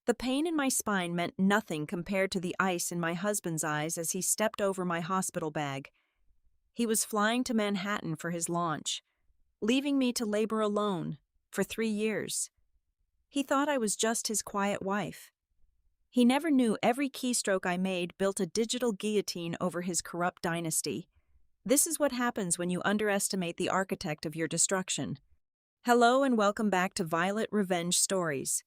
The pain in my spine meant nothing compared to the ice in my husband's eyes as he stepped over my hospital bag. He was flying to Manhattan for his launch, leaving me to labor alone for 3 years. He thought I was just his quiet wife. He never knew every keystroke I made built a digital guillotine over his corrupt dynasty. This is what happens when you underestimate the architect of your destruction. Hello and welcome back to Violet Revenge Stories.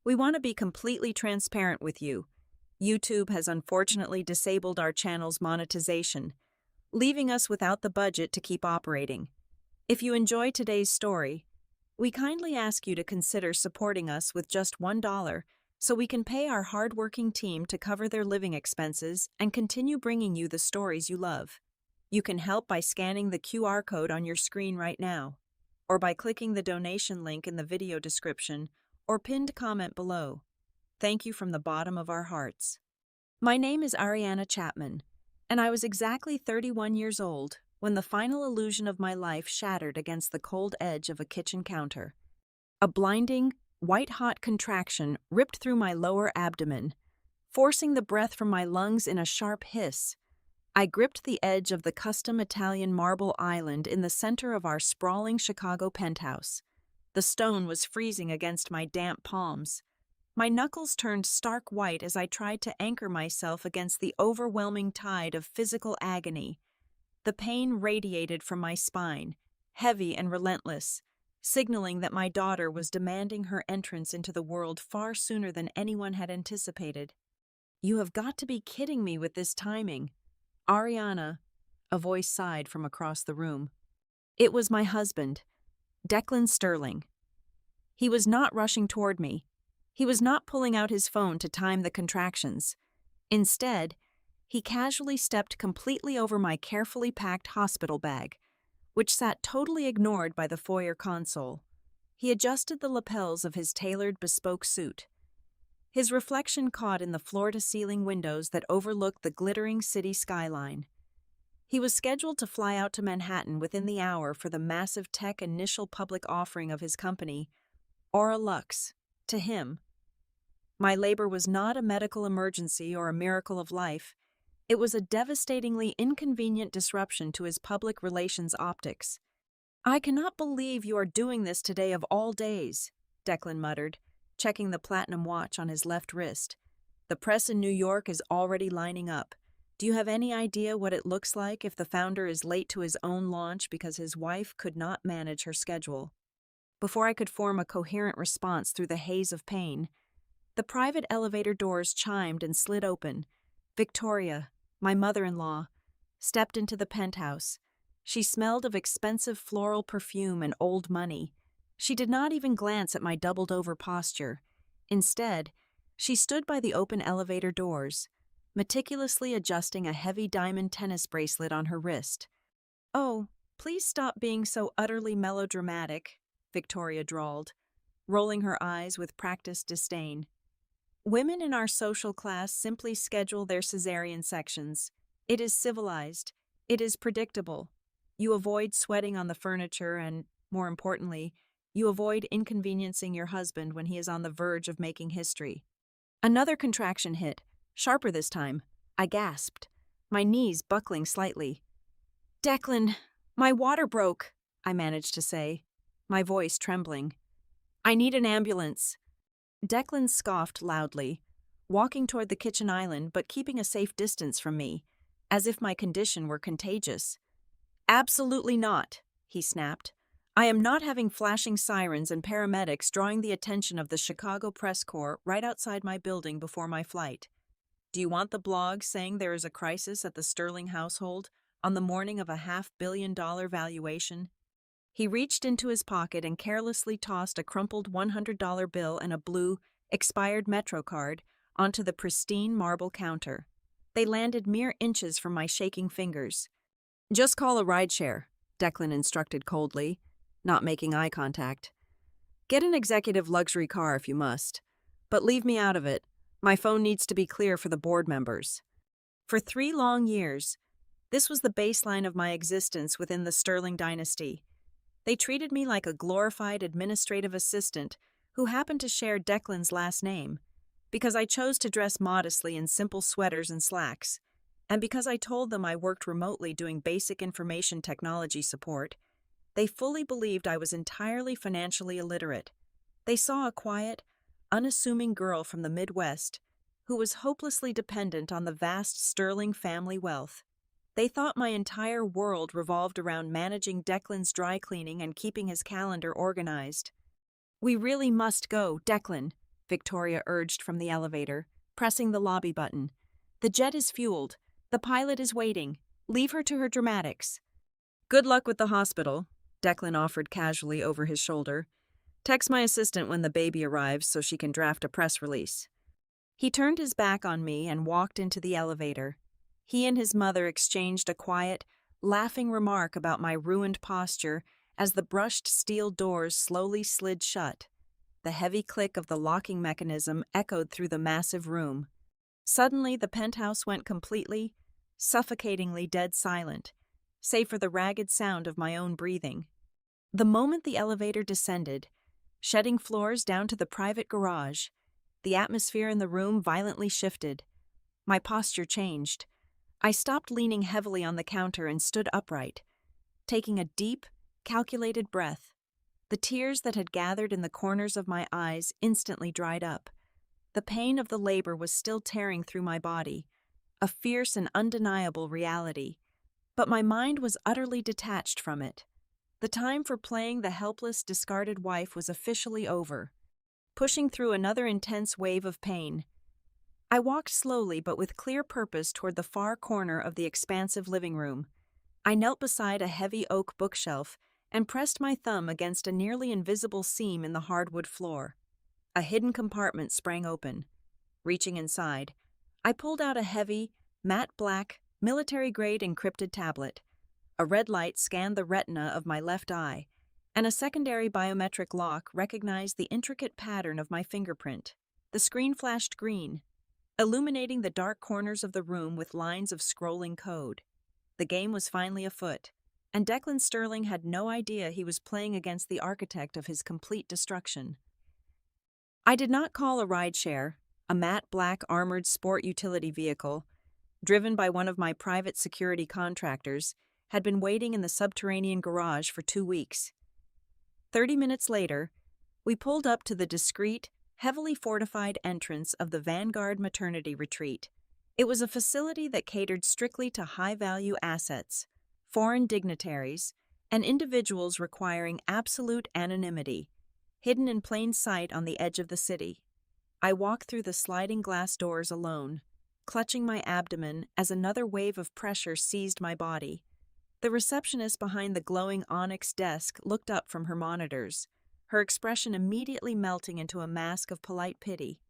We want to be completely transparent with you. YouTube has unfortunately disabled our channel's monetization, leaving us without the budget to keep operating. If you enjoy today's story, we kindly ask you to consider supporting us with just $1 so we can pay our hardworking team to cover their living expenses and continue bringing you the stories you love. You can help by scanning the QR code on your screen right now, or by clicking the donation link in the video description or pinned comment below. Thank you from the bottom of our hearts. My name is Ariana Chapman, and I was exactly 31 years old when the final illusion of my life shattered against the cold edge of a kitchen counter. A blinding, white-hot contraction ripped through my lower abdomen, forcing the breath from my lungs in a sharp hiss. I gripped the edge of the custom Italian marble island in the center of our sprawling Chicago penthouse. The stone was freezing against my damp palms. My knuckles turned stark white as I tried to anchor myself against the overwhelming tide of physical agony. The pain radiated from my spine, heavy and relentless, signaling that my daughter was demanding her entrance into the world far sooner than anyone had anticipated. "You have got to be kidding me with this timing." "Ariana," a voice sighed from across the room. It was my husband, Declan Sterling. He was not rushing toward me. He was not pulling out his phone to time the contractions. Instead, he casually stepped completely over my carefully packed hospital bag, which sat totally ignored by the foyer console. He adjusted the lapels of his tailored bespoke suit. His reflection caught in the floor-to-ceiling windows that overlooked the glittering city skyline. He was scheduled to fly out to Manhattan within the hour for the massive tech initial public offering of his company, Aura Lux. To him, my labor was not a medical emergency or a miracle of life. It was a devastatingly inconvenient disruption to his public relations optics. "I cannot believe you are doing this today of all days," Declan muttered, checking the platinum watch on his left wrist. "The press in New York is already lining up. Do you have any idea what it looks like if the founder is late to his own launch because his wife could not manage her schedule?" Before I could form a coherent response through the haze of pain, the private elevator doors chimed and slid open. Victoria, my mother-in-law, stepped into the penthouse. She smelled of expensive floral perfume and old money. She did not even glance at my doubled-over posture. Instead, she stood by the open elevator doors, meticulously adjusting a heavy diamond tennis bracelet on her wrist. "Oh, please stop being so utterly melodramatic," Victoria drawled, rolling her eyes with practiced disdain. "Women in our social class simply schedule their cesarean sections. It is civilized. It is predictable. You avoid sweating on the furniture and, more importantly, you avoid inconveniencing your husband when he is on the verge of making history." Another contraction hit, sharper this time. I gasped, my knees buckling slightly. "Declan, my water broke," I managed to say, my voice trembling. "I need an ambulance." Declan scoffed loudly, walking toward the kitchen island but keeping a safe distance from me, as if my condition were contagious. "Absolutely not," he snapped. "I am not having flashing sirens and paramedics drawing the attention of the Chicago Press Corps right outside my building before my flight. Do you want the blog saying there is a crisis at the Sterling household on the morning of a $500 million valuation?" He reached into his pocket and carelessly tossed a crumpled $100 bill and a blue, expired Metro card onto the pristine marble counter. They landed mere inches from my shaking fingers. "Just call a rideshare," Declan instructed coldly, not making eye contact. "Get an executive luxury car if you must, but leave me out of it. My phone needs to be clear for the board members." For 3 long years, this was the baseline of my existence within the Sterling dynasty. They treated me like a glorified administrative assistant who happened to share Declan's last name. because I chose to dress modestly in simple sweaters and slacks, and because I told them I worked remotely doing basic information technology support. They fully believed I was entirely financially illiterate. They saw a quiet, unassuming girl from the Midwest who was hopelessly dependent on the vast Sterling family wealth. They thought my entire world revolved around managing Declan's dry cleaning and keeping his calendar organized. "We really must go, Declan," Victoria urged from the elevator, pressing the lobby button. "The jet is fueled. The pilot is waiting. Leave her to her dramatics." "Good luck with the hospital," Declan offered casually over his shoulder. "Text my assistant when the baby arrives so she can draft a press release." He turned his back on me and walked into the elevator. He and his mother exchanged a quiet, laughing remark about my ruined posture as the brushed steel doors slowly slid shut. The heavy click of the locking mechanism echoed through the massive room. Suddenly, the penthouse went completely, suffocatingly dead silent, save for the ragged sound of my own breathing. The moment the elevator descended, shedding floors down to the private garage, the atmosphere in the room violently shifted. My posture changed. I stopped leaning heavily on the counter and stood upright, taking a deep, calculated breath. The tears that had gathered in the corners of my eyes instantly dried up. The pain of the labor was still tearing through my body, a fierce and undeniable reality. But my mind was utterly detached from it. The time for playing the helpless, discarded wife was officially over. Pushing through another intense wave of pain, I walked slowly but with clear purpose toward the far corner of the expansive living room. I knelt beside a heavy oak bookshelf and pressed my thumb against a nearly invisible seam in the hardwood floor. A hidden compartment sprang open. Reaching inside, I pulled out a heavy, matte black, military-grade encrypted tablet. A red light scanned the retina of my left eye, and a secondary biometric lock recognized the intricate pattern of my fingerprint. The screen flashed green, illuminating the dark corners of the room with lines of scrolling code. The game was finally afoot, and Declan Sterling had no idea he was playing against the architect of his complete destruction. I did not call a rideshare, a matte black armored sport utility vehicle, driven by one of my private security contractors, had been waiting in the subterranean garage for 2 weeks. 30 minutes later, we pulled up to the discreet, heavily fortified entrance of the Vanguard Maternity Retreat. It was a facility that catered strictly to high-value assets, foreign dignitaries, and individuals requiring absolute anonymity, hidden in plain sight on the edge of the city. I walked through the sliding glass doors alone, clutching my abdomen as another wave of pressure seized my body. The receptionist behind the glowing onyx desk looked up from her monitors, her expression immediately melting into a mask of polite pity.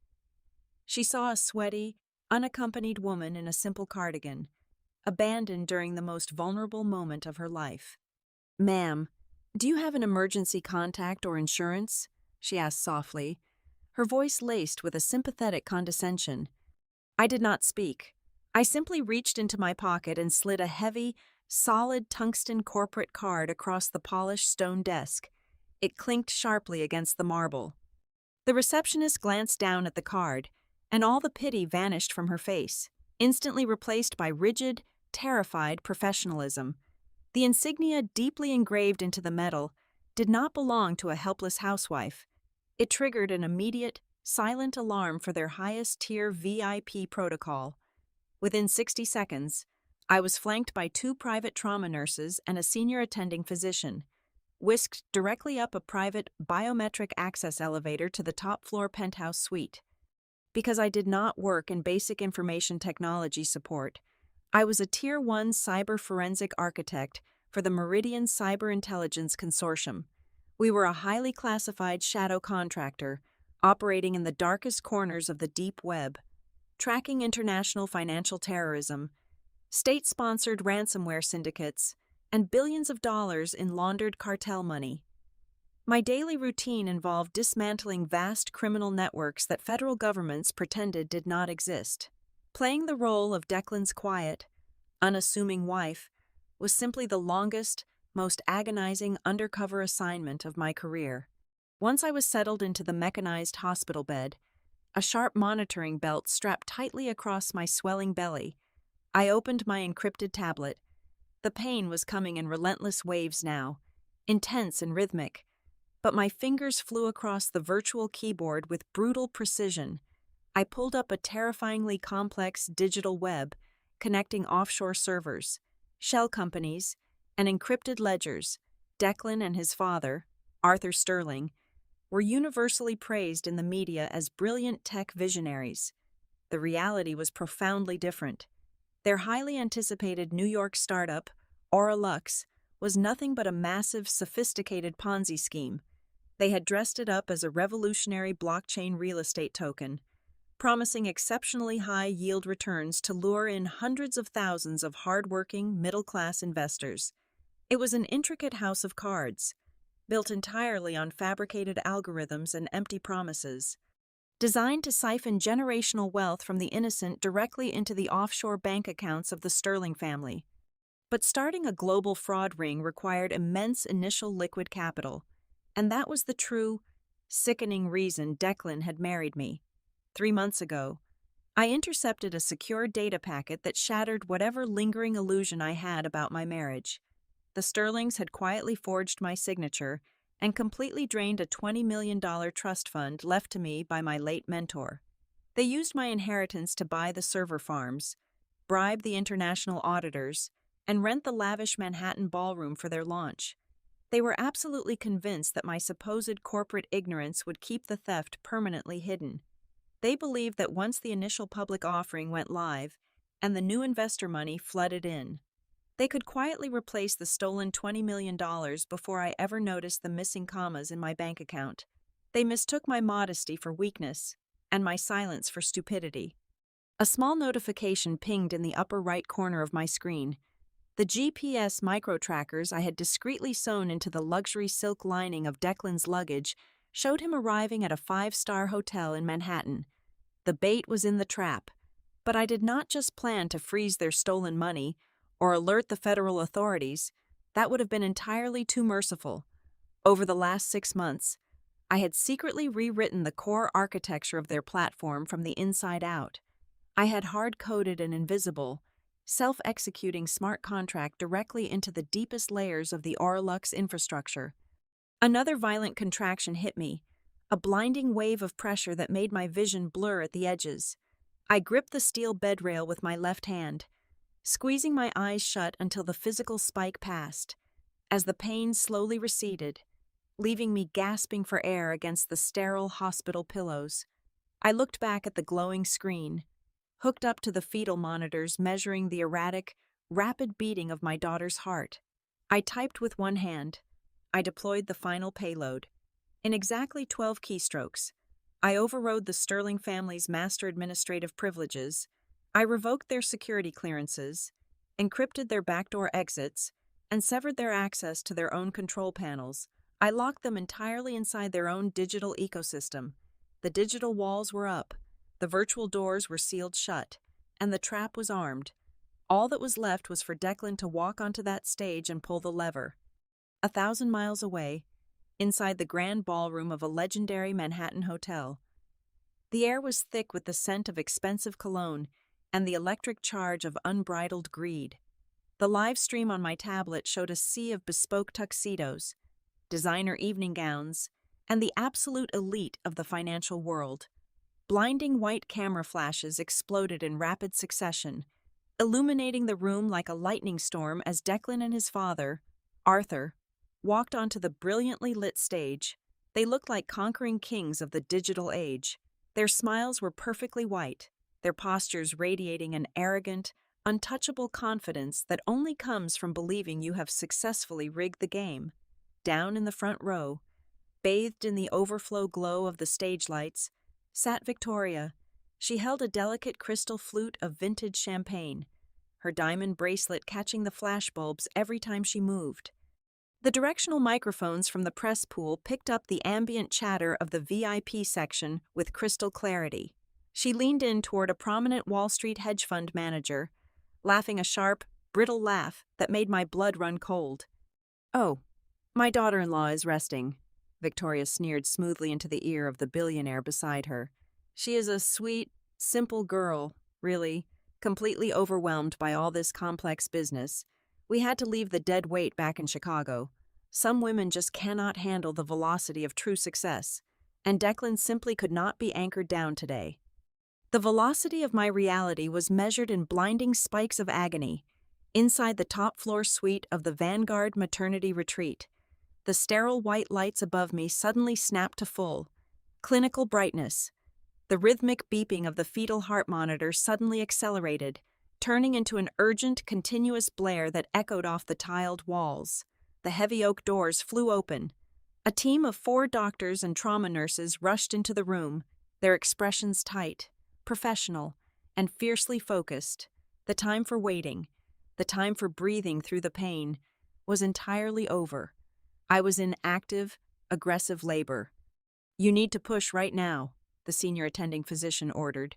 She saw a sweaty, unaccompanied woman in a simple cardigan, abandoned during the most vulnerable moment of her life. "Ma'am, do you have an emergency contact or insurance?" she asked softly, her voice laced with a sympathetic condescension. I did not speak. I simply reached into my pocket and slid a heavy, solid tungsten corporate card across the polished stone desk. It clinked sharply against the marble. The receptionist glanced down at the card, and all the pity vanished from her face, instantly replaced by rigid, terrified professionalism. The insignia deeply engraved into the metal did not belong to a helpless housewife. It triggered an immediate, silent alarm for their highest-tier VIP protocol. Within 60 seconds, I was flanked by 2 private trauma nurses and a senior attending physician, whisked directly up a private biometric access elevator to the top-floor penthouse suite. Because I did not work in basic information technology support, I was a Tier 1 cyber forensic architect for the Meridian Cyber Intelligence Consortium. We were a highly classified shadow contractor, operating in the darkest corners of the deep web, tracking international financial terrorism, state-sponsored ransomware syndicates, and billions of dollars in laundered cartel money. My daily routine involved dismantling vast criminal networks that federal governments pretended did not exist. Playing the role of Declan's quiet, unassuming wife was simply the longest, most agonizing undercover assignment of my career. Once I was settled into the mechanized hospital bed, a sharp monitoring belt strapped tightly across my swelling belly. I opened my encrypted tablet. The pain was coming in relentless waves now, intense and rhythmic, but my fingers flew across the virtual keyboard with brutal precision. I pulled up a terrifyingly complex digital web, connecting offshore servers, shell companies, and encrypted ledgers. Declan and his father, Arthur Sterling, were universally praised in the media as brilliant tech visionaries. The reality was profoundly different. Their highly anticipated New York startup, Aura Lux, was nothing but a massive, sophisticated Ponzi scheme. They had dressed it up as a revolutionary blockchain real estate token, promising exceptionally high yield returns to lure in hundreds of thousands of hard-working, middle-class investors. It was an intricate house of cards, built entirely on fabricated algorithms and empty promises, designed to siphon generational wealth from the innocent directly into the offshore bank accounts of the Sterling family. But starting a global fraud ring required immense initial liquid capital, and that was the true, sickening reason Declan had married me. 3 months ago, I intercepted a secure data packet that shattered whatever lingering illusion I had about my marriage. The Sterlings had quietly forged my signature and completely drained a $20 million trust fund left to me by my late mentor. They used my inheritance to buy the server farms, bribe the international auditors, and rent the lavish Manhattan ballroom for their launch. They were absolutely convinced that my supposed corporate ignorance would keep the theft permanently hidden. They believed that once the initial public offering went live and the new investor money flooded in, they could quietly replace the stolen $20 million before I ever noticed the missing commas in my bank account. They mistook my modesty for weakness and my silence for stupidity. A small notification pinged in the upper right corner of my screen. The GPS micro-trackers I had discreetly sewn into the luxury silk lining of Declan's luggage showed him arriving at a 5-star hotel in Manhattan. The bait was in the trap, but I did not just plan to freeze their stolen money or alert the federal authorities. That would have been entirely too merciful. Over the last 6 months, I had secretly rewritten the core architecture of their platform from the inside out. I had hard-coded an invisible, self-executing smart contract directly into the deepest layers of the Auralux infrastructure. Another violent contraction hit me, a blinding wave of pressure that made my vision blur at the edges. I gripped the steel bedrail with my left hand, squeezing my eyes shut until the physical spike passed. As the pain slowly receded, leaving me gasping for air against the sterile hospital pillows, I looked back at the glowing screen, hooked up to the fetal monitors measuring the erratic, rapid beating of my daughter's heart. I typed with one hand. I deployed the final payload. In exactly 12 keystrokes, I overrode the Sterling family's master administrative privileges. I revoked their security clearances, encrypted their backdoor exits, and severed their access to their own control panels. I locked them entirely inside their own digital ecosystem. The digital walls were up, the virtual doors were sealed shut, and the trap was armed. All that was left was for Declan to walk onto that stage and pull the lever. 1,000 miles away, inside the grand ballroom of a legendary Manhattan hotel, the air was thick with the scent of expensive cologne and the electric charge of unbridled greed. The live stream on my tablet showed a sea of bespoke tuxedos, designer evening gowns, and the absolute elite of the financial world. Blinding white camera flashes exploded in rapid succession, illuminating the room like a lightning storm as Declan and his father, Arthur, walked onto the brilliantly lit stage. They looked like conquering kings of the digital age. Their smiles were perfectly white, their postures radiating an arrogant, untouchable confidence that only comes from believing you have successfully rigged the game. Down in the front row, bathed in the overflow glow of the stage lights, sat Victoria. She held a delicate crystal flute of vintage champagne, her diamond bracelet catching the flashbulbs every time she moved. The directional microphones from the press pool picked up the ambient chatter of the VIP section with crystal clarity. She leaned in toward a prominent Wall Street hedge fund manager, laughing a sharp, brittle laugh that made my blood run cold. "Oh, my daughter-in-law is resting," Victoria sneered smoothly into the ear of the billionaire beside her. She is a sweet, simple girl, really, completely overwhelmed by all this complex business. We had to leave the dead weight back in Chicago. Some women just cannot handle the velocity of true success, and Declan simply could not be anchored down today. The velocity of my reality was measured in blinding spikes of agony. Inside the top-floor suite of the Vanguard Maternity Retreat, the sterile white lights above me suddenly snapped to full, clinical brightness. The rhythmic beeping of the fetal heart monitor suddenly accelerated, turning into an urgent, continuous blare that echoed off the tiled walls. The heavy oak doors flew open. A team of 4 doctors and trauma nurses rushed into the room, their expressions tight, professional, and fiercely focused. The time for waiting, the time for breathing through the pain, was entirely over. I was in active, aggressive labor. "You need to push right now," the senior attending physician ordered,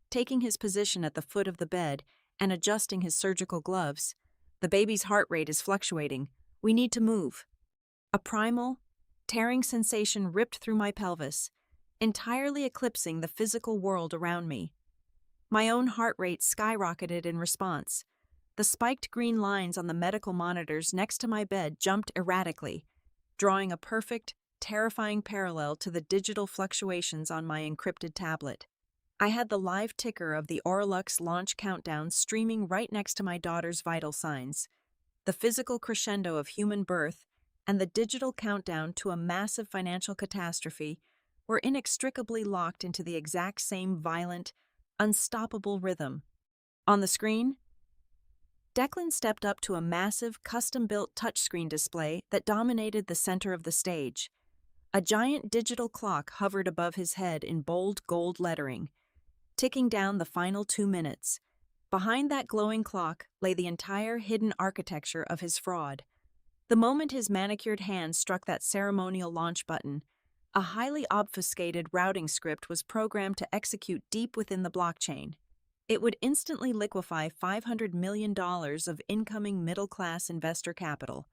taking his position at the foot of the bed and adjusting his surgical gloves. "The baby's heart rate is fluctuating. We need to move." A primal, tearing sensation ripped through my pelvis, entirely eclipsing the physical world around me. My own heart rate skyrocketed in response. The spiked green lines on the medical monitors next to my bed jumped erratically, drawing a perfect, terrifying parallel to the digital fluctuations on my encrypted tablet. I had the live ticker of the Orlux launch countdown streaming right next to my daughter's vital signs. The physical crescendo of human birth and the digital countdown to a massive financial catastrophe were inextricably locked into the exact same violent, unstoppable rhythm. On the screen, Declan stepped up to a massive, custom-built touchscreen display that dominated the center of the stage. A giant digital clock hovered above his head in bold gold lettering, ticking down the final 2 minutes. Behind that glowing clock lay the entire hidden architecture of his fraud. The moment his manicured hand struck that ceremonial launch button, a highly obfuscated routing script was programmed to execute deep within the blockchain. It would instantly liquefy $500 million of incoming middle-class investor capital.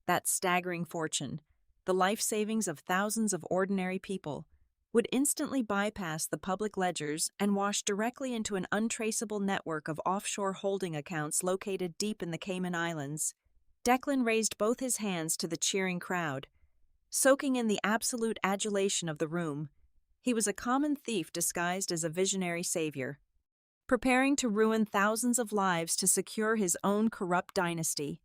That staggering fortune, the life savings of thousands of ordinary people, would instantly bypass the public ledgers and wash directly into an untraceable network of offshore holding accounts located deep in the Cayman Islands. Declan raised both his hands to the cheering crowd, soaking in the absolute adulation of the room. He was a common thief disguised as a visionary savior, preparing to ruin thousands of lives to secure his own corrupt dynasty.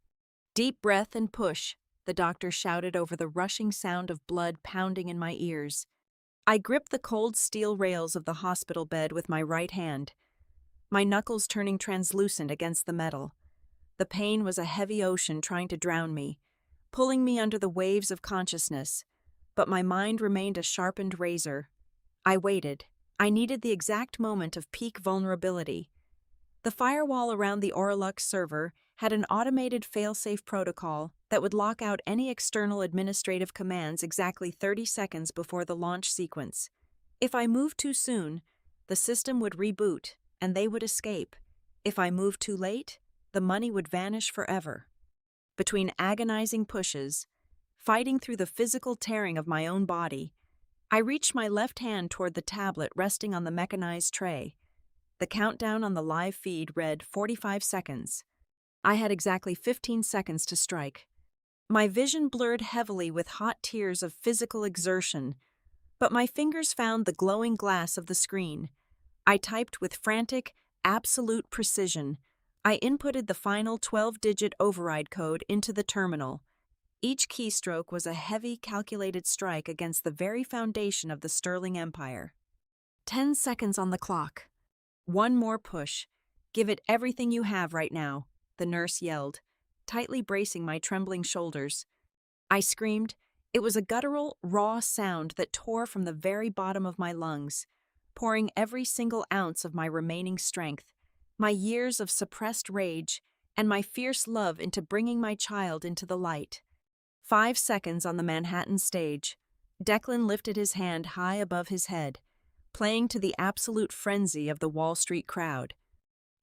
"Deep breath and push," the doctor shouted over the rushing sound of blood pounding in my ears. I gripped the cold steel rails of the hospital bed with my right hand, my knuckles turning translucent against the metal. The pain was a heavy ocean trying to drown me, pulling me under the waves of consciousness, but my mind remained a sharpened razor. I waited. I needed the exact moment of peak vulnerability. The firewall around the Orlux server had an automated fail-safe protocol that would lock out any external administrative commands exactly 30 seconds before the launch sequence. If I moved too soon, the system would reboot and they would escape. If I moved too late, the money would vanish forever. Between agonizing pushes, fighting through the physical tearing of my own body, I reached my left hand toward the tablet resting on the mechanized tray. The countdown on the live feed read 45 seconds. I had exactly 15 seconds to strike. My vision blurred heavily with hot tears of physical exertion, but my fingers found the glowing glass of the screen. I typed with frantic, absolute precision. I inputted the final 12-digit override code into the terminal. Each keystroke was a heavy, calculated strike against the very foundation of the Sterling Empire. 10 seconds on the clock. One more push. "Give it everything you have right now," the nurse yelled, tightly bracing my trembling shoulders. I screamed. It was a guttural, raw sound that tore from the very bottom of my lungs, pouring every single ounce of my remaining strength, my years of suppressed rage, and my fierce love into bringing my child into the light. 5 seconds on the Manhattan stage. Declan lifted his hand high above his head, playing to the absolute frenzy of the Wall Street crowd.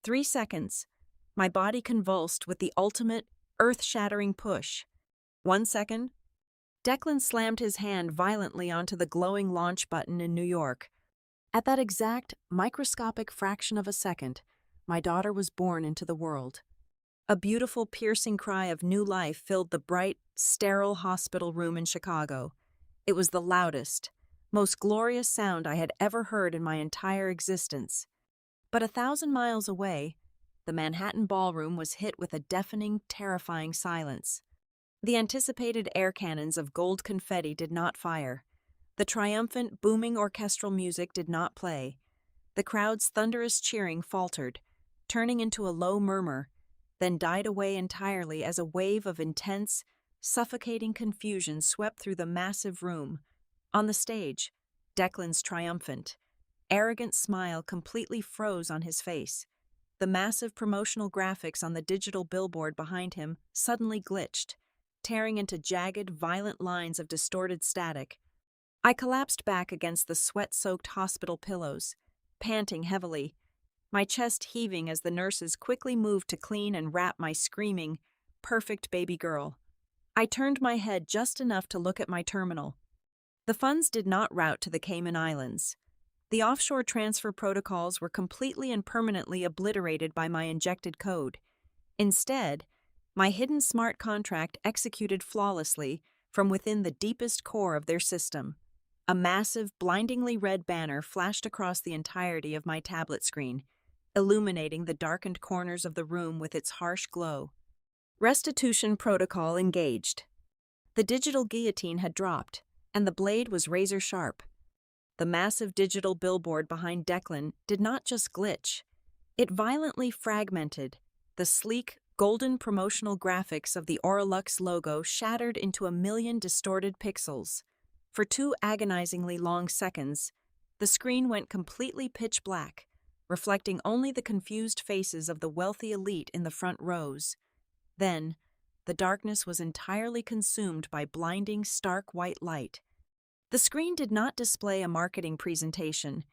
3 seconds. My body convulsed with the ultimate, earth-shattering push. 1 second. Declan slammed his hand violently onto the glowing launch button in New York. At that exact, microscopic fraction of a second, my daughter was born into the world. A beautiful, piercing cry of new life filled the bright, sterile hospital room in Chicago. It was the loudest, most glorious sound I had ever heard in my entire existence. But 1,000 miles away, the Manhattan ballroom was hit with a deafening, terrifying silence. The anticipated air cannons of gold confetti did not fire. The triumphant, booming orchestral music did not play. The crowd's thunderous cheering faltered, turning into a low murmur, then died away entirely as a wave of intense, suffocating confusion swept through the massive room. On the stage, Declan's triumphant, arrogant smile completely froze on his face. The massive promotional graphics on the digital billboard behind him suddenly glitched, tearing into jagged, violent lines of distorted static. I collapsed back against the sweat-soaked hospital pillows, panting heavily, my chest heaving as the nurses quickly moved to clean and wrap my screaming, perfect baby girl. I turned my head just enough to look at my terminal. The funds did not route to the Cayman Islands. The offshore transfer protocols were completely and permanently obliterated by my injected code. Instead, my hidden smart contract executed flawlessly from within the deepest core of their system. A massive, blindingly red banner flashed across the entirety of my tablet screen, illuminating the darkened corners of the room with its harsh glow. Restitution protocol engaged. The digital guillotine had dropped, and the blade was razor sharp. The massive digital billboard behind Declan did not just glitch. It violently fragmented. The sleek, golden promotional graphics of the Oralux logo shattered into 1,000,000 distorted pixels. For 2 agonizingly long seconds, the screen went completely pitch black, reflecting only the confused faces of the wealthy elite in the front rows. Then, the darkness was entirely consumed by blinding, stark white light. The screen did not display a marketing presentation.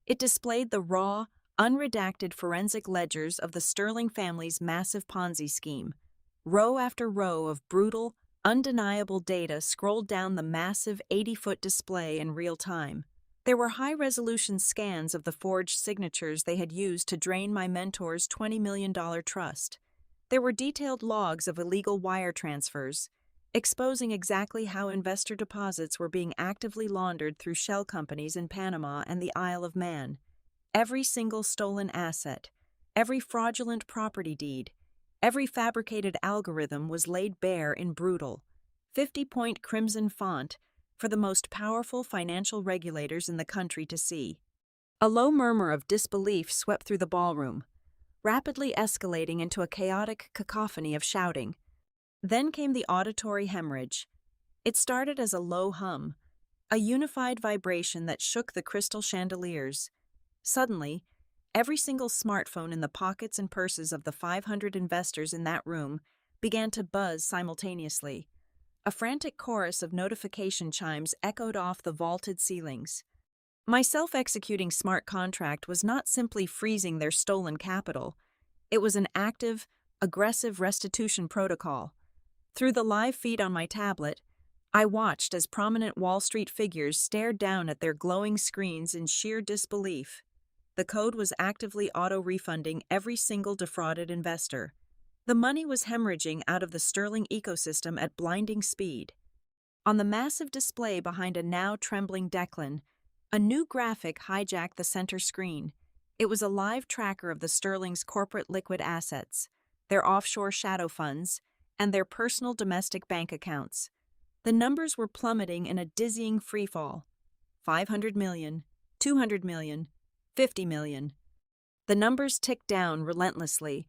It displayed the raw, unredacted forensic ledgers of the Sterling family's massive Ponzi scheme. Row after row of brutal, undeniable data scrolled down the massive 80-foot display in real time. There were high-resolution scans of the forged signatures they had used to drain my mentor's $20 million trust. There were detailed logs of illegal wire transfers, exposing exactly how investor deposits were being actively laundered through shell companies in Panama and the Isle of Man. Every single stolen asset, every fraudulent property deed, every fabricated algorithm was laid bare in brutal, 50-point crimson font for the most powerful financial regulators in the country to see. A low murmur of disbelief swept through the ballroom, rapidly escalating into a chaotic cacophony of shouting. Then came the auditory hemorrhage. It started as a low hum, a unified vibration that shook the crystal chandeliers. Suddenly, every single smartphone in the pockets and purses of the 500 investors in that room began to buzz simultaneously. A frantic chorus of notification chimes echoed off the vaulted ceilings. My self-executing smart contract was not simply freezing their stolen capital. It was an active, aggressive restitution protocol. Through the live feed on my tablet, I watched as prominent Wall Street figures stared down at their glowing screens in sheer disbelief. The code was actively auto-refunding every single defrauded investor. The money was hemorrhaging out of the Sterling ecosystem at blinding speed. On the massive display behind a now trembling Declan, a new graphic hijacked the center screen. It was a live tracker of the Sterling's corporate liquid assets, their offshore shadow funds, and their personal domestic bank accounts. The numbers were plummeting in a dizzying freefall. 500 million, 200 million, 50 million. The numbers ticked down relentlessly,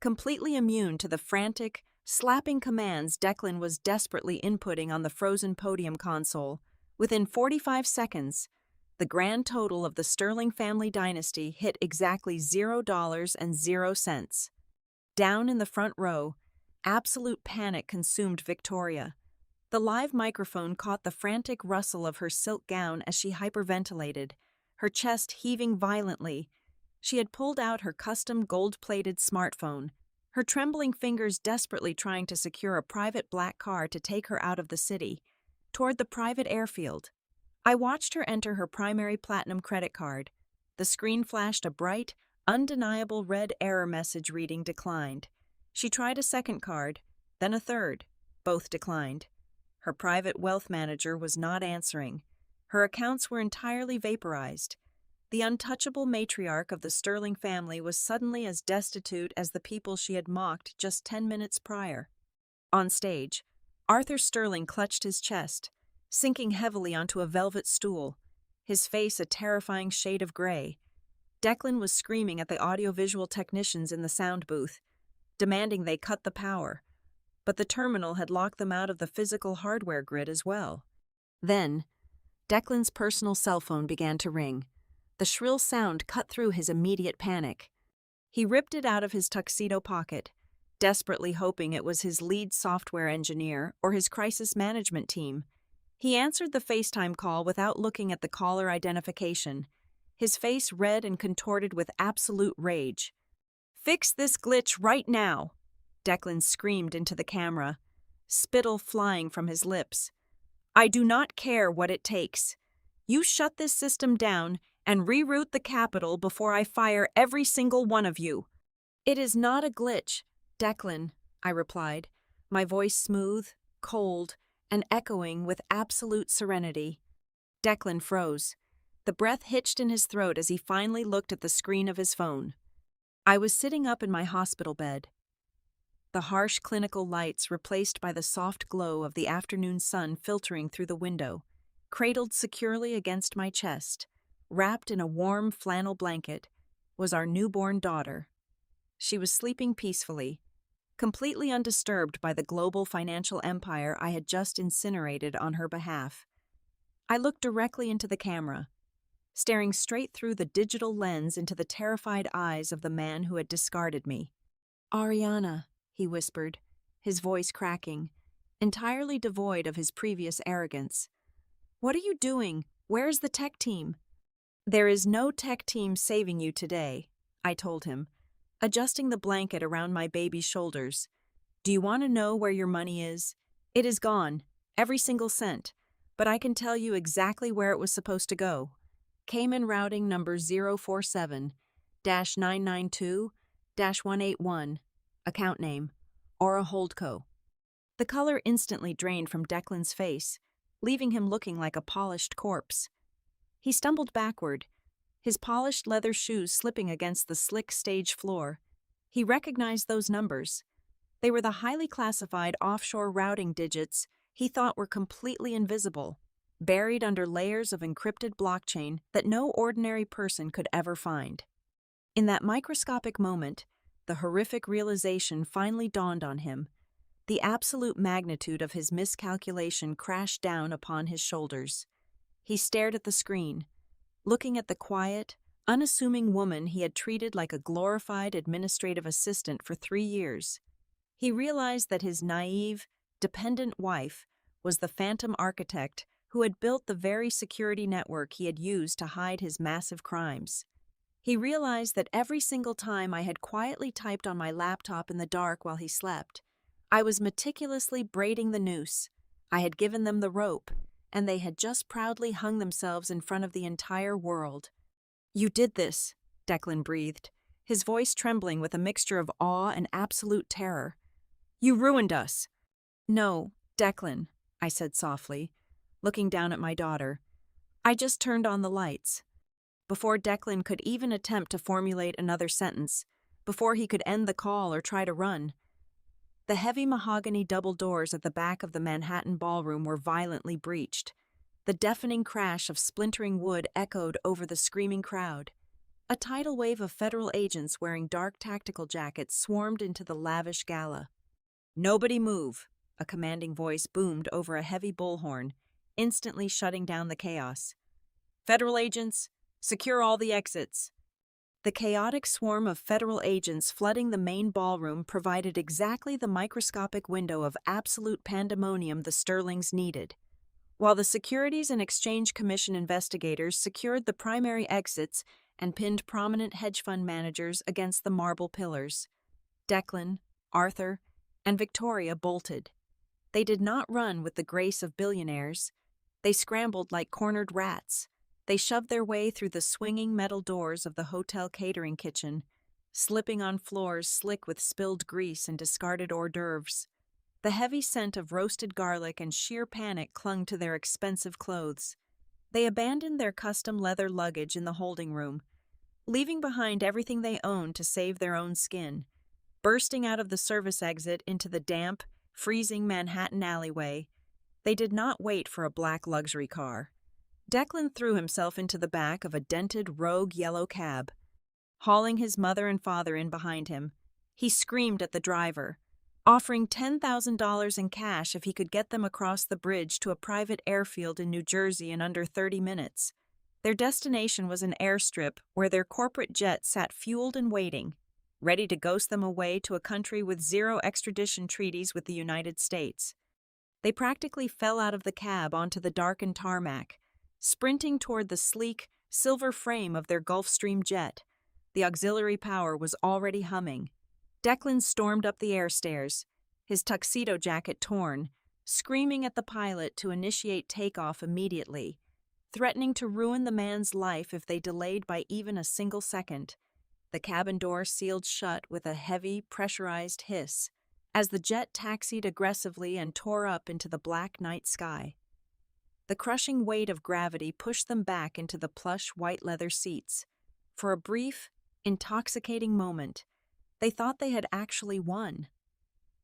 completely immune to the frantic, slapping commands Declan was desperately inputting on the frozen podium console. Within 45 seconds, the grand total of the Sterling family dynasty hit exactly $0.00. Down in the front row, absolute panic consumed Victoria. The live microphone caught the frantic rustle of her silk gown as she hyperventilated, her chest heaving violently. She had pulled out her custom gold-plated smartphone, her trembling fingers desperately trying to secure a private black car to take her out of the city, toward the private airfield. I watched her enter her primary platinum credit card. The screen flashed a bright, undeniable red error message reading declined. She tried a second card, then a third. Both declined. Her private wealth manager was not answering. Her accounts were entirely vaporized. The untouchable matriarch of the Sterling family was suddenly as destitute as the people she had mocked just 10 minutes prior. On stage, Arthur Sterling clutched his chest, sinking heavily onto a velvet stool, his face a terrifying shade of gray. Declan was screaming at the audiovisual technicians in the sound booth, demanding they cut the power, but the terminal had locked them out of the physical hardware grid as well. Then, Declan's personal cell phone began to ring. The shrill sound cut through his immediate panic. He ripped it out of his tuxedo pocket, desperately hoping it was his lead software engineer or his crisis management team. He answered the FaceTime call without looking at the caller identification, his face red and contorted with absolute rage. "Fix this glitch right now!" Declan screamed into the camera, spittle flying from his lips. "I do not care what it takes. You shut this system down and reroute the capital before I fire every single one of you." "It is not a glitch, Declan," I replied, my voice smooth, cold, and echoing with absolute serenity. Declan froze. The breath hitched in his throat as he finally looked at the screen of his phone. I was sitting up in my hospital bed. The harsh clinical lights replaced by the soft glow of the afternoon sun filtering through the window, cradled securely against my chest, wrapped in a warm flannel blanket, was our newborn daughter. She was sleeping peacefully, completely undisturbed by the global financial empire I had just incinerated on her behalf. I looked directly into the camera, staring straight through the digital lens into the terrified eyes of the man who had discarded me. "Ariana," he whispered, his voice cracking, entirely devoid of his previous arrogance. "What are you doing? Where's the tech team?" "There is no tech team saving you today," I told him, adjusting the blanket around my baby's shoulders. "Do you want to know where your money is? It is gone, every single cent, but I can tell you exactly where it was supposed to go. Cayman routing number 047-992-181, account name, Aura Holdco." The color instantly drained from Declan's face, leaving him looking like a polished corpse. He stumbled backward, his polished leather shoes slipping against the slick stage floor. He recognized those numbers. They were the highly classified offshore routing digits he thought were completely invisible, buried under layers of encrypted blockchain that no ordinary person could ever find. In that microscopic moment, the horrific realization finally dawned on him. The absolute magnitude of his miscalculation crashed down upon his shoulders. He stared at the screen, looking at the quiet, unassuming woman he had treated like a glorified administrative assistant for 3 years. He realized that his naive, dependent wife was the phantom architect who had built the very security network he had used to hide his massive crimes. He realized that every single time I had quietly typed on my laptop in the dark while he slept, I was meticulously braiding the noose. I had given them the rope, and they had just proudly hung themselves in front of the entire world. "You did this," Declan breathed, his voice trembling with a mixture of awe and absolute terror. "You ruined us." "No, Declan," I said softly, looking down at my daughter. "I just turned on the lights." Before Declan could even attempt to formulate another sentence, before he could end the call or try to run, the heavy mahogany double doors at the back of the Manhattan ballroom were violently breached. The deafening crash of splintering wood echoed over the screaming crowd. A tidal wave of federal agents wearing dark tactical jackets swarmed into the lavish gala. "Nobody move," a commanding voice boomed over a heavy bullhorn, instantly shutting down the chaos. "Federal agents, secure all the exits." The chaotic swarm of federal agents flooding the main ballroom provided exactly the microscopic window of absolute pandemonium the Sterlings needed. While the Securities and Exchange Commission investigators secured the primary exits and pinned prominent hedge fund managers against the marble pillars, Declan, Arthur, and Victoria bolted. They did not run with the grace of billionaires. They scrambled like cornered rats. They shoved their way through the swinging metal doors of the hotel catering kitchen, slipping on floors slick with spilled grease and discarded hors d'oeuvres. The heavy scent of roasted garlic and sheer panic clung to their expensive clothes. They abandoned their custom leather luggage in the holding room, leaving behind everything they owned to save their own skin. Bursting out of the service exit into the damp, freezing Manhattan alleyway, they did not wait for a black luxury car. Declan threw himself into the back of a dented rogue yellow cab. Hauling his mother and father in behind him, he screamed at the driver, offering $10,000 in cash if he could get them across the bridge to a private airfield in New Jersey in under 30 minutes. Their destination was an airstrip where their corporate jet sat fueled and waiting, ready to ghost them away to a country with zero extradition treaties with the United States. They practically fell out of the cab onto the darkened tarmac, sprinting toward the sleek, silver frame of their Gulfstream jet. The auxiliary power was already humming. Declan stormed up the air stairs, his tuxedo jacket torn, screaming at the pilot to initiate takeoff immediately, threatening to ruin the man's life if they delayed by even a single second. The cabin door sealed shut with a heavy, pressurized hiss as the jet taxied aggressively and tore up into the black night sky. The crushing weight of gravity pushed them back into the plush white leather seats. For a brief, intoxicating moment, they thought they had actually won.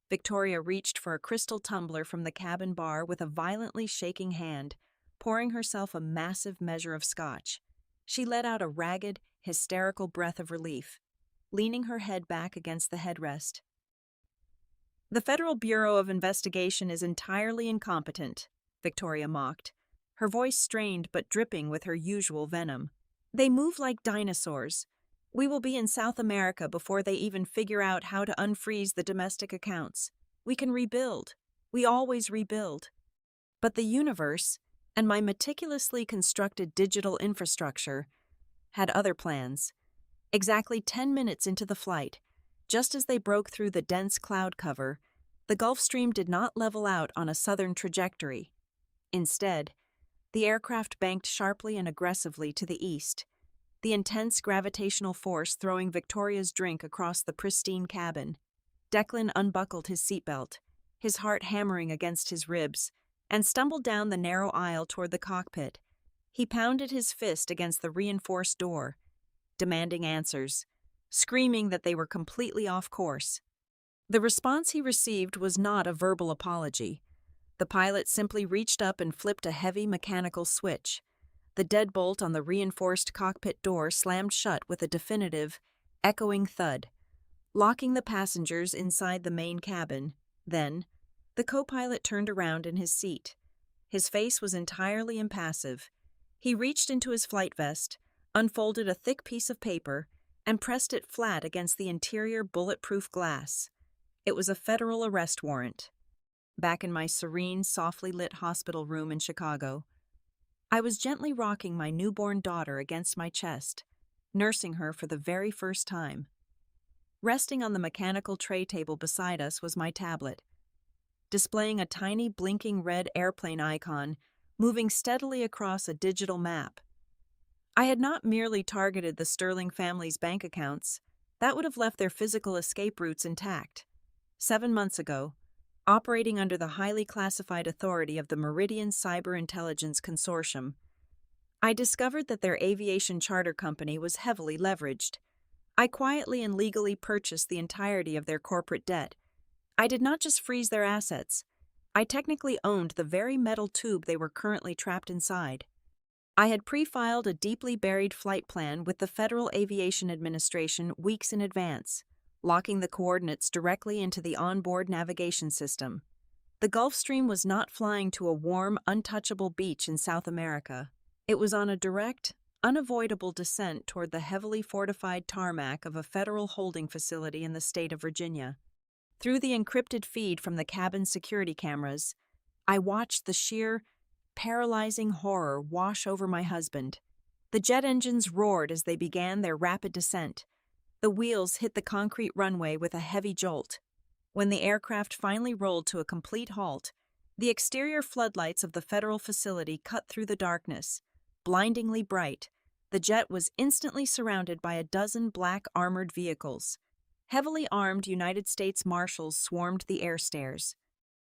Victoria reached for a crystal tumbler from the cabin bar with a violently shaking hand, pouring herself a massive measure of scotch. She let out a ragged, hysterical breath of relief, leaning her head back against the headrest. "The Federal Bureau of Investigation is entirely incompetent," Victoria mocked, her voice strained but dripping with her usual venom. "They move like dinosaurs. We will be in South America before they even figure out how to unfreeze the domestic accounts. We can rebuild. We always rebuild. But the universe, and my meticulously constructed digital infrastructure, had other plans. Exactly 10 minutes into the flight, just as they broke through the dense cloud cover, the Gulfstream did not level out on a southern trajectory. Instead, the aircraft banked sharply and aggressively to the east, the intense gravitational force throwing Victoria's drink across the pristine cabin. Declan unbuckled his seatbelt, his heart hammering against his ribs, and stumbled down the narrow aisle toward the cockpit. He pounded his fist against the reinforced door, demanding answers, screaming that they were completely off course. The response he received was not a verbal apology. The pilot simply reached up and flipped a heavy mechanical switch. The deadbolt on the reinforced cockpit door slammed shut with a definitive, echoing thud, locking the passengers inside the main cabin. Then, the co-pilot turned around in his seat. His face was entirely impassive. He reached into his flight vest, unfolded a thick piece of paper, and pressed it flat against the interior bulletproof glass. It was a federal arrest warrant. Back in my serene, softly lit hospital room in Chicago, I was gently rocking my newborn daughter against my chest, nursing her for the very first time. Resting on the mechanical tray table beside us was my tablet, displaying a tiny blinking red airplane icon moving steadily across a digital map. I had not merely targeted the Sterling family's bank accounts. That would have left their physical escape routes intact. 7 months ago, operating under the highly classified authority of the Meridian Cyber Intelligence Consortium, I discovered that their aviation charter company was heavily leveraged. I quietly and legally purchased the entirety of their corporate debt. I did not just freeze their assets. I technically owned the very metal tube they were currently trapped inside. I had pre-filed a deeply buried flight plan with the Federal Aviation Administration weeks in advance, locking the coordinates directly into the onboard navigation system. The Gulfstream was not flying to a warm, untouchable beach in South America. It was on a direct, unavoidable descent toward the heavily fortified tarmac of a federal holding facility in the state of Virginia. Through the encrypted feed from the cabin security cameras, I watched the sheer, paralyzing horror wash over my husband. The jet engines roared as they began their rapid descent. The wheels hit the concrete runway with a heavy jolt. When the aircraft finally rolled to a complete halt, The exterior floodlights of the federal facility cut through the darkness. Blindingly bright, the jet was instantly surrounded by a dozen black armored vehicles. Heavily armed United States Marshals swarmed the air stairs.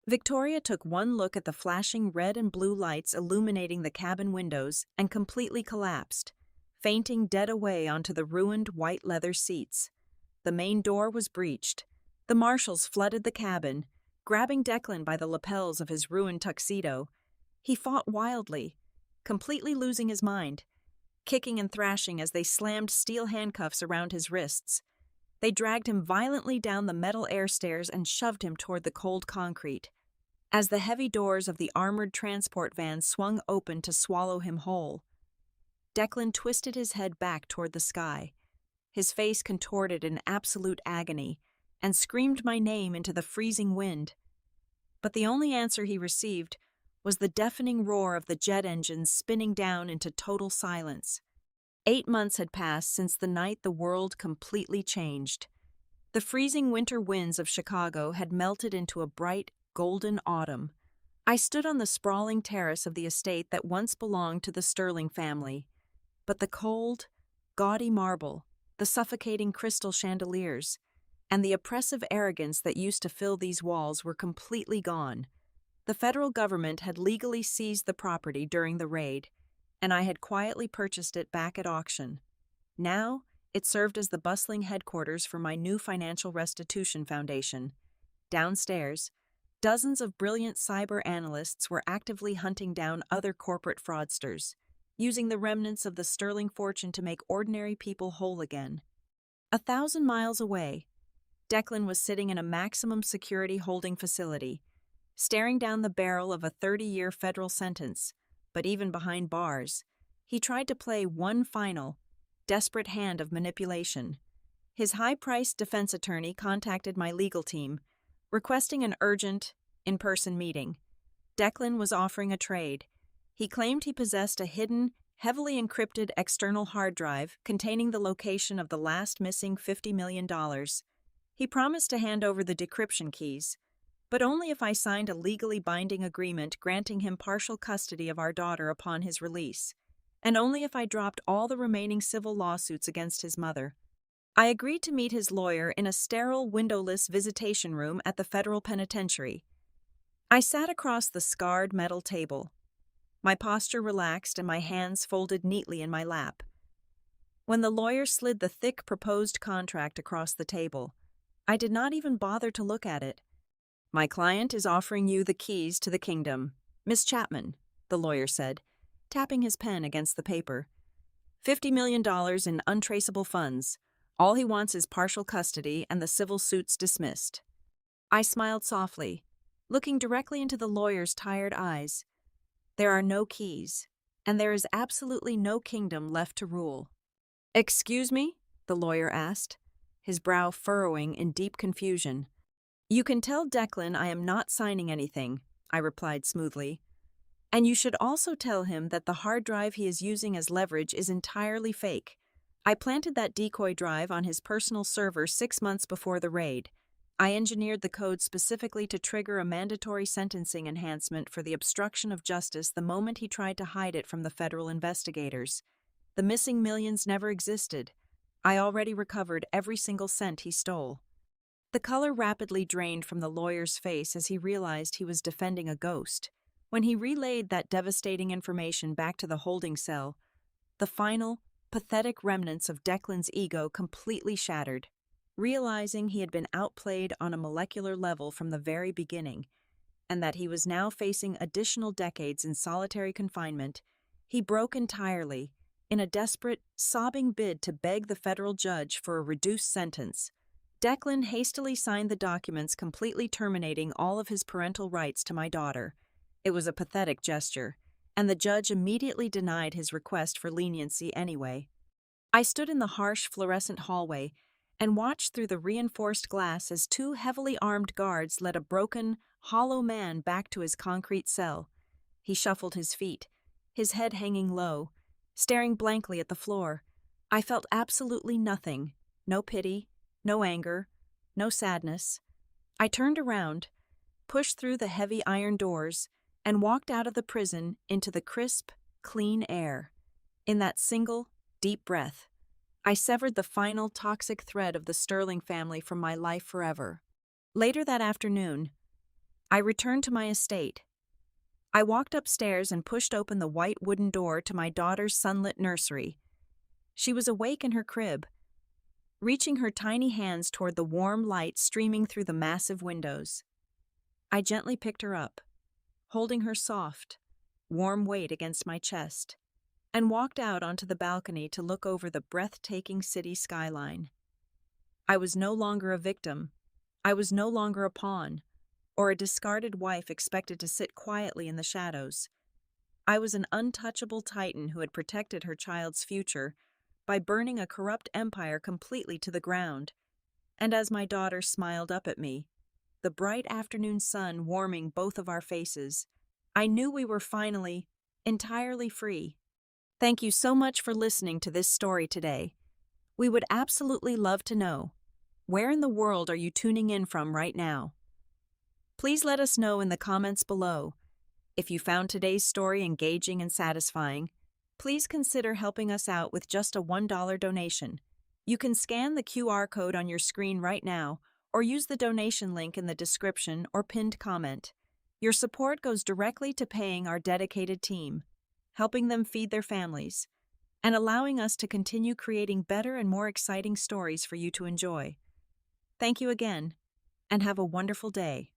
Victoria took one look at the flashing red and blue lights illuminating the cabin windows and completely collapsed, fainting dead away onto the ruined white leather seats. The main door was breached. The marshals flooded the cabin, grabbing Declan by the lapels of his ruined tuxedo. He fought wildly, completely losing his mind, kicking and thrashing as they slammed steel handcuffs around his wrists. They dragged him violently down the metal air stairs and shoved him toward the cold concrete. As the heavy doors of the armored transport van swung open to swallow him whole, Declan twisted his head back toward the sky, his face contorted in absolute agony, and screamed my name into the freezing wind. But the only answer he received was the deafening roar of the jet engines spinning down into total silence. 8 months had passed since the night the world completely changed. The freezing winter winds of Chicago had melted into a bright, golden autumn. I stood on the sprawling terrace of the estate that once belonged to the Sterling family. But the cold, gaudy marble, the suffocating crystal chandeliers, and the oppressive arrogance that used to fill these walls were completely gone. The federal government had legally seized the property during the raid, and I had quietly purchased it back at auction. Now, it served as the bustling headquarters for my new financial restitution foundation. Downstairs, dozens of brilliant cyber analysts were actively hunting down other corporate fraudsters, using the remnants of the Sterling fortune to make ordinary people whole again. 1,000 miles away, Declan was sitting in a maximum security holding facility, staring down the barrel of a 30-year federal sentence. But even behind bars, he tried to play one final, desperate hand of manipulation. His high-priced defense attorney contacted my legal team, requesting an urgent, in-person meeting. Declan was offering a trade. He claimed he possessed a hidden, heavily encrypted external hard drive containing the location of the last missing $50 million. He promised to hand over the decryption keys, but only if I signed a legally binding agreement granting him partial custody of our daughter upon his release, and only if I dropped all the remaining civil lawsuits against his mother. I agreed to meet his lawyer in a sterile, windowless visitation room at the federal penitentiary. I sat across the scarred metal table, my posture relaxed and my hands folded neatly in my lap. When the lawyer slid the thick proposed contract across the table, I did not even bother to look at it. "My client is offering you the keys to the kingdom, Miss Chapman," the lawyer said, tapping his pen against the paper. $50 million in untraceable funds. All he wants is partial custody and the civil suits dismissed. I smiled softly, looking directly into the lawyer's tired eyes. There are no keys, and there is absolutely no kingdom left to rule. "Excuse me?" the lawyer asked, his brow furrowing in deep confusion. "You can tell Declan I am not signing anything," I replied smoothly. "And you should also tell him that the hard drive he is using as leverage is entirely fake. I planted that decoy drive on his personal server 6 months before the raid. I engineered the code specifically to trigger a mandatory sentencing enhancement for the obstruction of justice the moment he tried to hide it from the federal investigators. The missing millions never existed. I already recovered every single cent he stole." The color rapidly drained from the lawyer's face as he realized he was defending a ghost. When he relayed that devastating information back to the holding cell, the final, pathetic remnants of Declan's ego completely shattered. Realizing he had been outplayed on a molecular level from the very beginning, and that he was now facing additional decades in solitary confinement, he broke entirely, in a desperate, sobbing bid to beg the federal judge for a reduced sentence. Declan hastily signed the documents completely terminating all of his parental rights to my daughter. It was a pathetic gesture, and the judge immediately denied his request for leniency anyway. I stood in the harsh fluorescent hallway and watched through the reinforced glass as 2 heavily armed guards led a broken, hollow man back to his concrete cell. He shuffled his feet, his head hanging low, staring blankly at the floor. I felt absolutely nothing, no pity, no anger, no sadness. I turned around, pushed through the heavy iron doors, and walked out of the prison into the crisp, clean air. In that single, deep breath, I severed the final toxic thread of the Sterling family from my life forever. Later that afternoon, I returned to my estate. I walked upstairs and pushed open the white wooden door to my daughter's sunlit nursery. She was awake in her crib, reaching her tiny hands toward the warm light streaming through the massive windows. I gently picked her up, holding her soft, warm weight against my chest, and walked out onto the balcony to look over the breathtaking city skyline. I was no longer a victim. I was no longer a pawn, or a discarded wife expected to sit quietly in the shadows. I was an untouchable titan who had protected her child's future by burning a corrupt empire completely to the ground. And as my daughter smiled up at me, the bright afternoon sun warming both of our faces, I knew we were finally, entirely free. Thank you so much for listening to this story today. We would absolutely love to know, where in the world are you tuning in from right now? Please let us know in the comments below. If you found today's story engaging and satisfying, please consider helping us out with just a $1 donation. You can scan the QR code on your screen right now, or use the donation link in the description or pinned comment. Your support goes directly to paying our dedicated team, helping them feed their families, and allowing us to continue creating better and more exciting stories for you to enjoy. Thank you again, and have a wonderful day.